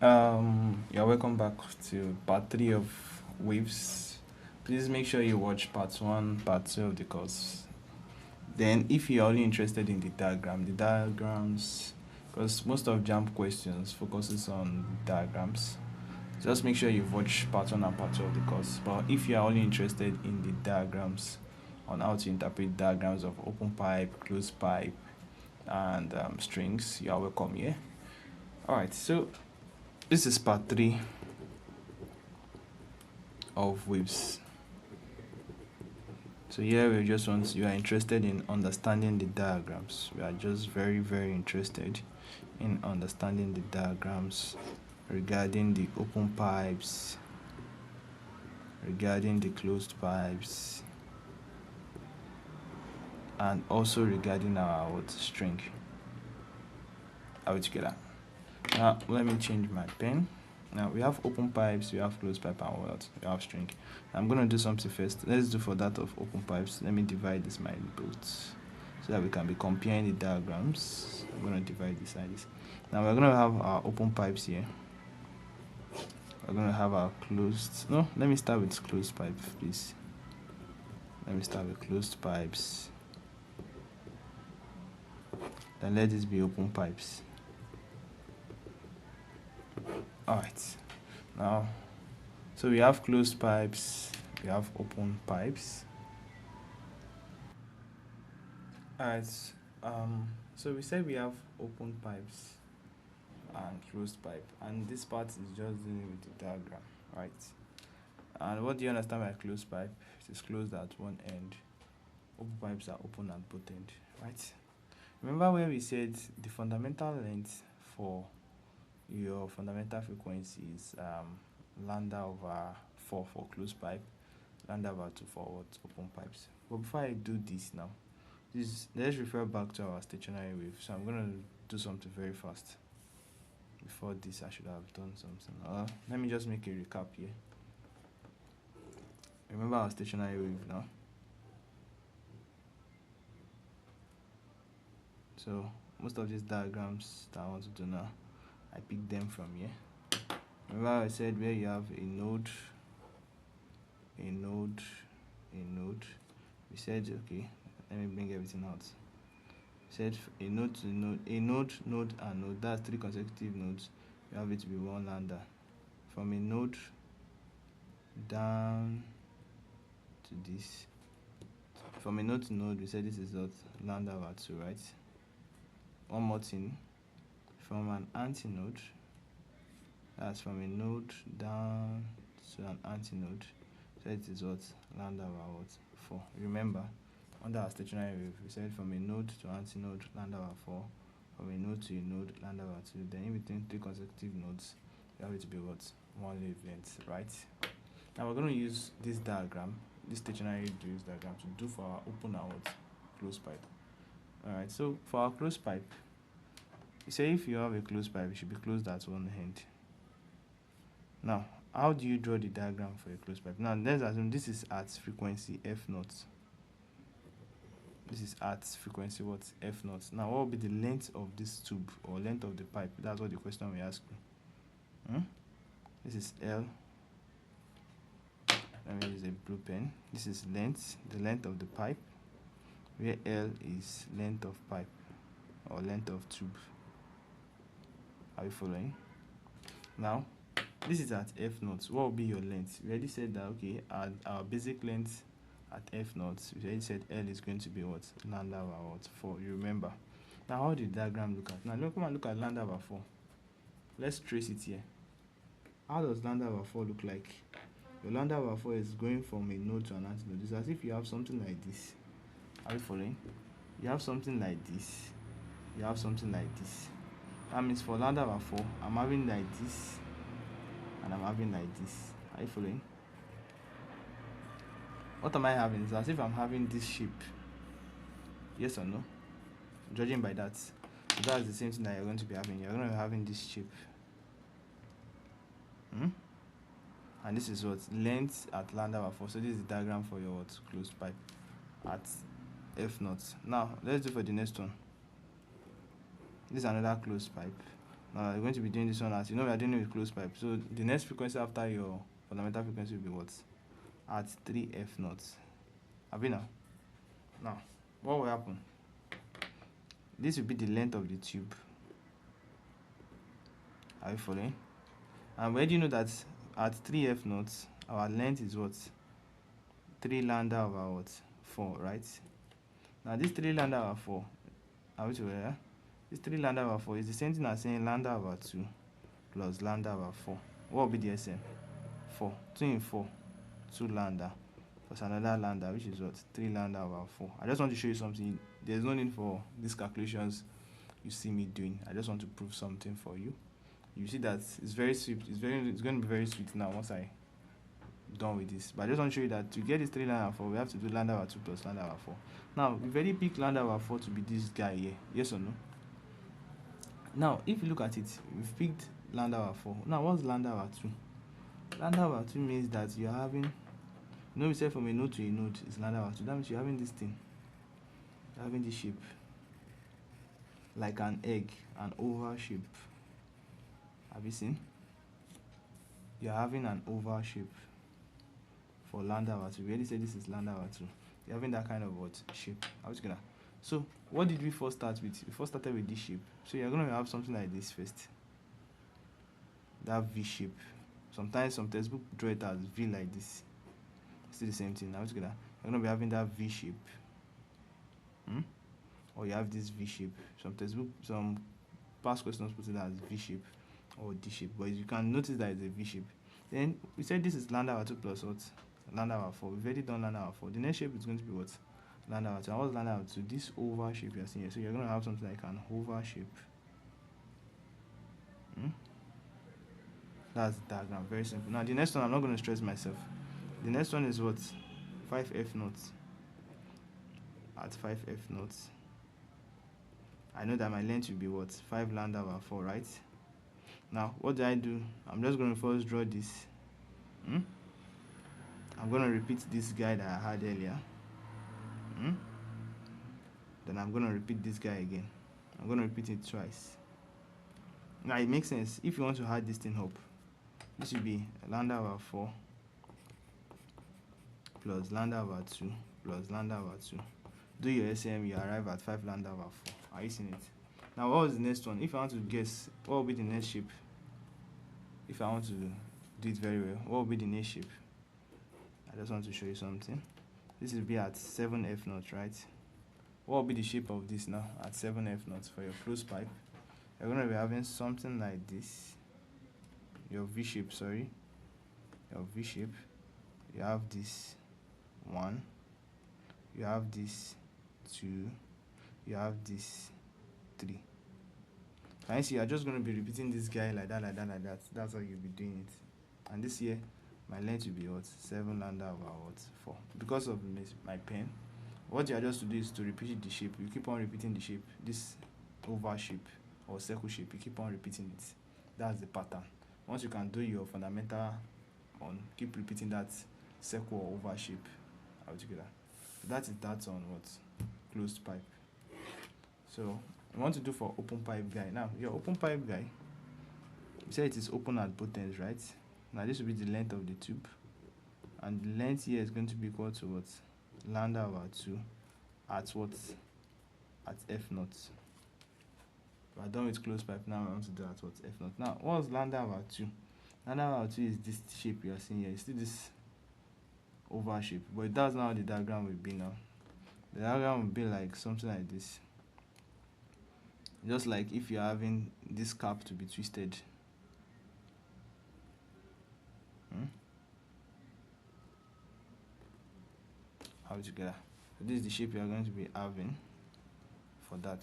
You're welcome back to part 3 of waves. Please make sure you watch part 1, part 2 of the course. Then, if you're only interested in the diagrams, because most of JAMB questions focuses on diagrams, just make sure you've watched part 1 and part 2 of the course. But if you're only interested in the diagrams, on how to interpret diagrams of open pipe, closed pipe, and strings, you are welcome here. Alright, so this is part 3 of waves. So here we just want, you are interested in understanding the diagrams. We are just very interested in understanding the diagrams regarding the open pipes, regarding the closed pipes, and also regarding our string. Are we together? Now let me change my pen. Now we have open pipes, we have closed pipe, and what? We have string. I'm going to do something first. Let's do for that of open pipes. Let me divide this my both so that we can be comparing the diagrams. I'm going to divide this like this. Now we're going to have our open pipes here. We're going to have our closed. No, let me start with closed pipe, please. Let me start with closed pipes. Then let this be open pipes. Alright, now so we have closed pipes, we have open pipes. Alright, so we said we have open pipes and closed pipe, and this part is just dealing with the diagram, right? And what do you understand by closed pipe? It is closed at one end. Open pipes are open at both ends, right? Remember when we said the fundamental length for your fundamental frequency is lambda over 4 for closed pipe, lambda over 2 for what? Open pipes. But before I do this now, let's refer back to our stationary wave. So I'm going to do something very fast. Before this, I should have done something. Let me just make a recap here. Remember our stationary wave now. So most of these diagrams that I want to do now, I picked them from here. Remember I said where you have a node. We said, okay, let me bring everything out. We said a node to node, and node. That's 3 consecutive nodes. You have it to be 1 lambda. From a node down to this. From a node to node, we said this is what? Lambda over 2, right? One more thing. From an antinode, that's from a node down to an antinode, so it is what? Lambda over what? 4. Remember, under our stationary wave, we said from a node to antinode, lambda over 4. From a node to a node, lambda over 2. Then in between 3 consecutive nodes, we have it to be what? 1 wavelength, right? Now we're going to use this diagram, this stationary wave diagram, to do for our open and what? Closed pipe. Alright, so for our closed pipe, you say if you have a closed pipe, it should be closed at one end. Now, how do you draw the diagram for a closed pipe? Now, let's assume this is at frequency F0. This is at frequency what? F0. Now, what will be the length of this tube or length of the pipe? That's what the question we ask you. This is L. Let me use a blue pen. This is length, the length of the pipe, where L is length of pipe or length of tube. Are you following? Now, this is at F0. What will be your length? We already said that, okay, our basic length at F0, we already said L is going to be what? Lambda over what? 4. You remember? Now, how did the diagram look at? Now, come and look at lambda over 4. Let's trace it here. How does lambda over 4 look like? Your lambda over 4 is going from a node to an antinode. It's as if you have something like this. Are you following? You have something like this. You have something like this. That means for lambda over 4, I'm having like this, and I'm having like this. Are you following? What am I having? It's as if I'm having this shape. Yes or no? Judging by that. So that's the same thing that you're going to be having. You're going to be having this shape. And this is what? Length at lambda over 4. So this is the diagram for your what? Closed pipe at F0. Now, let's do for the next one. This is another closed pipe. Now you're going to be doing this one as you know we are doing it with closed pipe. So the next frequency after your fundamental frequency will be what? At 3F knots. Have you now? Now, what will happen? This will be the length of the tube. Are you following? And where do you know that at 3F knots, our length is what? 3 lambda over what? 4, right? Now this 3 lambda over 4, are we together? This 3 lambda over 4 is the same thing as saying lambda over 2 plus lambda over 4. What will be the SM? 4. 2 in 4, 2 lambda plus another lambda, which is what? 3 lambda over 4. I just want to show you something. There's no need for these calculations you see me doing. I just want to prove something for you. You see that it's very sweet. It's going to be very sweet now once I done with this. But I just want to show you that to get this 3 lambda over 4, we have to do lambda over 2 plus lambda over 4. Now we've already picked lambda over 4 to be this guy here. Yes or no? Now if you look at it, we've picked lambda over 4. Now what's lambda over 2? Lambda over 2 means that you're having, we said from a node to a node is lambda over 2. That means you're having this thing. You're having this shape. Like an egg, an oval shape. Have you seen? You're having an oval shape for lambda over 2. We already said this is lambda over 2. You're having that kind of what? Shape. Are we together? So what did we first start with? We first started with this shape. So you're going to have something like this first. That V shape. Sometimes some textbook draw it as V like this. Still the same thing. Now together, you're going to be having that V shape. Or you have this V shape. Some past questions put it as V shape or D shape. But you can notice that it's a V shape. Then we said this is lambda over 2 plus what? Lambda over 4. We've already done lambda over 4. The next shape is going to be what? Lambda over 2. And what's lambda over 2? This oval shape you're seeing here. So you're going to have something like an oval shape. That's the diagram. Very simple. Now the next one, I'm not going to stress myself. The next one is what? 5F knots. At 5F knots, I know that my length will be what? 5 lambda over 4, right? Now what do? I'm just going to first draw this. I'm going to repeat this guy that I had earlier. Then I'm going to repeat this guy again. I'm going to repeat it twice. Now it makes sense. If you want to add this thing up, this will be lambda over 4 plus lambda over 2 plus lambda over 2. Do your SM, you arrive at 5 lambda over 4. Are you seeing it? Now what was the next one? If I want to guess, what will be the next shape? If I want to do it very well, what will be the next shape? I just want to show you something. This will be at 7F knots, right? What will be the shape of this now at 7F knots for your closed pipe? You're going to be having something like this. Your V shape, sorry. Your V shape. You have this 1. You have this 2. You have this 3. Can you see? You're just going to be repeating this guy like that, like that, like that. That's how you'll be doing it. And this here, my length will be what? 7 lambda over what? 4. Because of my pen, what you are just to do is to repeat the shape. You keep on repeating the shape. This oval shape or circle shape, you keep on repeating it. That's the pattern. Once you can do your fundamental on, keep repeating that circle or oval shape altogether. So that is that on what? Closed pipe. So we want to do for open pipe guy. Now your open pipe guy, you say it is open at both ends, right? Now this will be the length of the tube, and the length here is going to be equal to what? Lambda over 2 at what? At F naught. We're done with closed pipe. Now I want to do at what? F naught. Now what's lambda over 2? Lambda over 2 is this shape you are seeing here. You see this oval shape, but that's not how the diagram will be now. The diagram will be like something like this. Just like if you're having this cap to be twisted. How together. So this is the shape you are going to be having for that.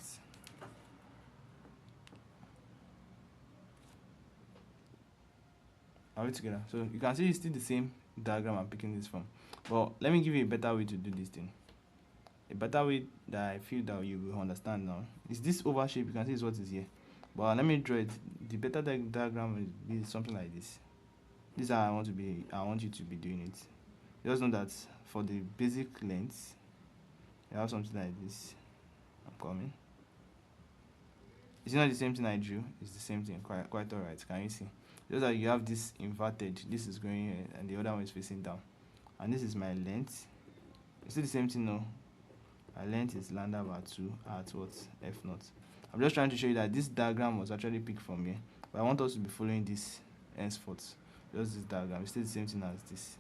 Are we together? So you can see it's still the same diagram I'm picking this from. But let me give you a better way to do this thing. A better way that I feel that you will understand now is this oval shape. You can see is what is here. But let me draw it. The better diagram will be something like this. This is how I want you to be doing it. Just know that for the basic length, you have something like this. I'm coming. It's not the same thing I drew. It's the same thing. Quite alright. Can you see? Just that you have this inverted. This is going here, and the other one is facing down. And this is my length. You see the same thing now. My length is lambda over 2 at what? F0. I'm just trying to show you that this diagram was actually picked from here, but I want us to be following this henceforth. Just this diagram. It's still the same thing as this.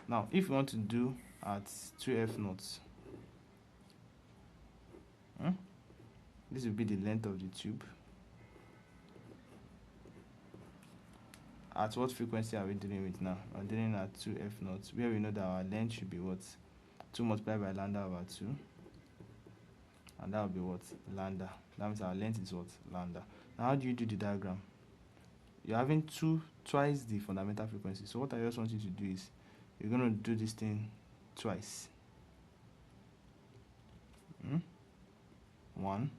Now, if you want to do at 2F0, this will be the length of the tube. At what frequency are we dealing with now? We're dealing at 2F0, where we know that our length should be what? 2 multiplied by lambda over 2. And that will be what? Lambda. That means our length is what? Lambda. Now, how do you do the diagram? You're having twice the fundamental frequency. So what I just want you to do is, you're going to do this thing twice. 1.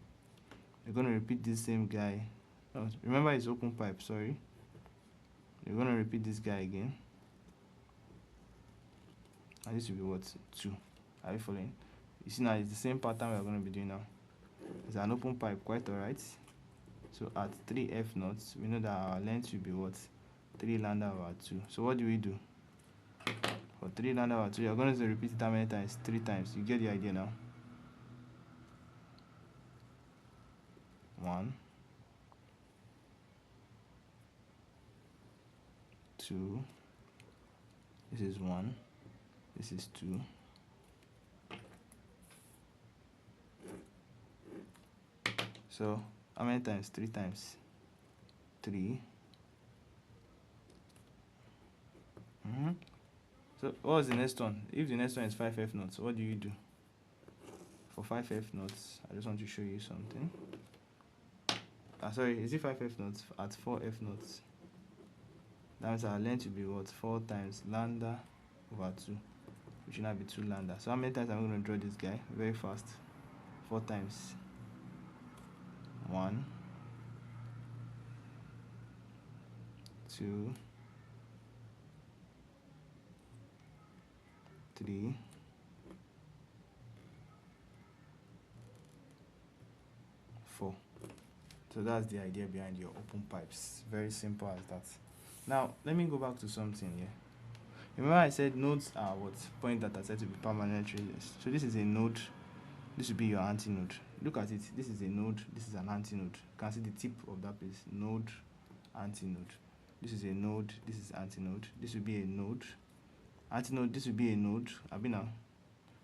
You're going to repeat this same guy. Oh, remember, it's open pipe, sorry. You're going to repeat this guy again. And this will be what? 2. Are you following? You see now, it's the same pattern we're going to be doing now. It's an open pipe, quite alright. So at 3F0, we know that our length will be what? 3 lambda over 2. So what do we do? For 3 lambda over 2, you're going to repeat it how many times? 3 times. You get the idea now? 1, 2. This is 1. This is 2. So how many times? 3 times. 3. So what was the next one? If the next one is 5F0, so what do you do? For 5F0, I just want to show you something. Sorry, is it 5F0 at 4F0? That means our length will be what? 4 times lambda over 2, which should now be 2 lambda. So how many times am I going to draw this guy? Very fast. 4 times. 1, 2, 3, 4. So that's the idea behind your open pipes. Very simple as that. Now let me go back to something here. Remember I said nodes are what? Point that are said to be permanent traces. So this is a node. This will be your antinode. Look at it. This is a node. This is an antinode. You can see the tip of that place. Node, antinode. This is a node. This is antinode. This will be a node. Antinode. This will be a node. Abi now.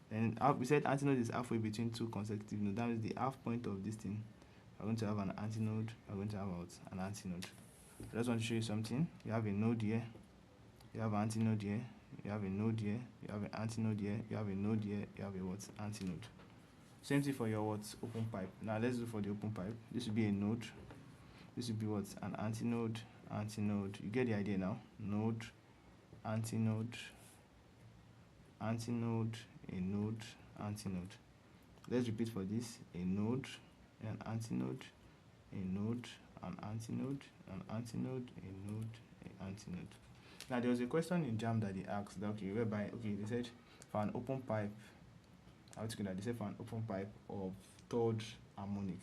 Then we said antinode is halfway between 2 consecutive nodes. That means the half point of this thing. We're going to have an antinode. We're going to have an antinode. I just want to show you something. You have a node here. You have an antinode here. You have a node here. You have an antinode here. You have a node here. You have a what? Antinode. Same thing for your what? Open pipe. Now let's do for the open pipe. This will be a node. This will be what? An antinode. Antinode. You get the idea now? Node, antinode, antinode, a node, antinode. Let's repeat for this. A node, an antinode, a node, an antinode, an antinode, a node, an antinode. Now there was a question in JAMB that they asked that, okay, whereby they said for an open pipe, they said for an open pipe of third harmonic,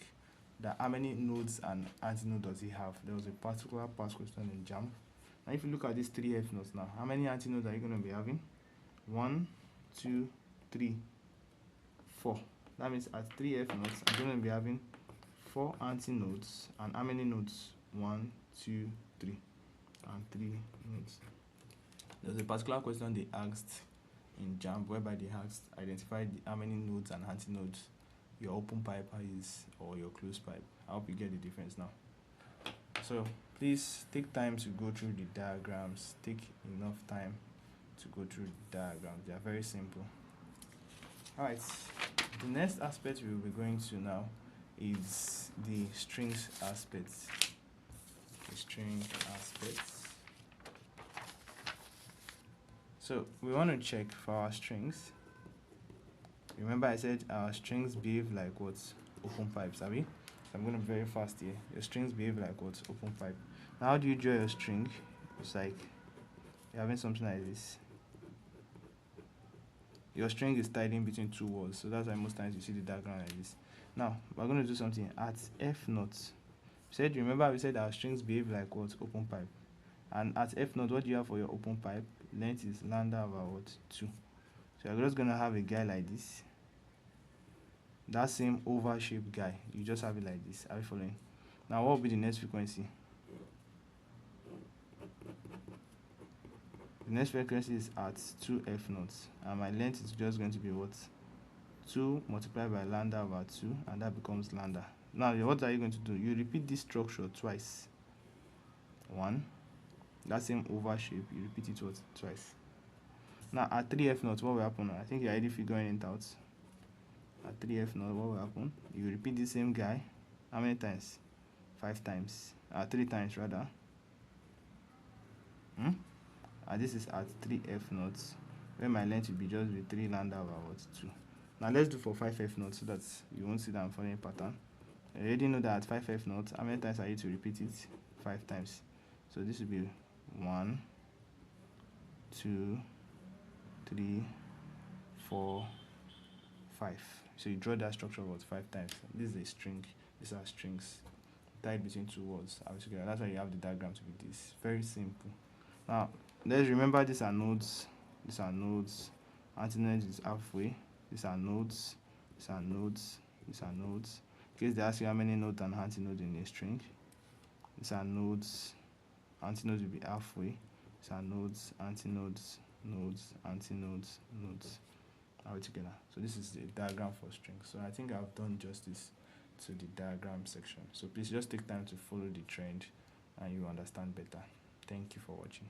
that how many nodes and antinode does it have? There was a particular past question in JAMB. Now if you look at these 3F nodes now, how many antinodes are you going to be having? 1, 2, 3, 4. That means at 3F nodes, I'm going to be having 4 antinodes. And how many nodes? 1, 2, 3. And 3 nodes. There's a particular question they asked in JAMB whereby they asked identify how many nodes and antinodes your open pipe is or your closed pipe. I hope you get the difference now. So please take time to go through the diagrams. Take enough time to go through the diagrams. They are very simple. Alright, the next aspect we will be going to now is the strings aspects. The string aspects. So we want to check for our strings. Remember I said our strings behave like what? Open pipes, have we? So I'm going to be very fast here. Your strings behave like what? Open pipe. Now how do you draw your string? It's like you're having something like this. Your string is tied in between 2 walls, so that's why most times you see the diagram like this. Now we're going to do something at f naught. We said our strings behave like what? Open pipe. And at f naught, what do you have for your open pipe? Length is lambda over what? 2. So you're just going to have a guy like this. That same oval shaped guy, you just have it like this. Are you following? Now what will be the next frequency? The next frequency is at 2f naught, and my length is just going to be what? 2 multiplied by lambda over 2, and that becomes lambda. Now what are you going to do? You repeat this structure twice. 1, that same oval shape, you repeat it what? Twice. Now at 3f naught, what will happen? I think you're already figuring it out. At 3f naught, what will happen? You repeat the same guy. How many times? 5 times. 3 times rather. And this is at 3f naught, where my length will be just be 3 lambda over what? 2. Now let's do for 5f naught so that you won't see that I'm following a pattern. You already know that at 5f naught, how many times are you to repeat it? 5 times. So this will be 1, 2, 3, 4, 5. So you draw that structure about 5 times. This is a string. These are strings tied between two words. That's why you have the diagram to be this. Very simple. Now let's remember these are nodes. These are nodes. Antinode is halfway. These are nodes. These are nodes. These are nodes. In case they ask you how many nodes and antinode in a string, these are nodes. Antinodes will be halfway. These are nodes, antinodes, nodes, antinodes, nodes. All together. So this is the diagram for strings. So I think I've done justice to the diagram section. So please just take time to follow the trend and you understand better. Thank you for watching.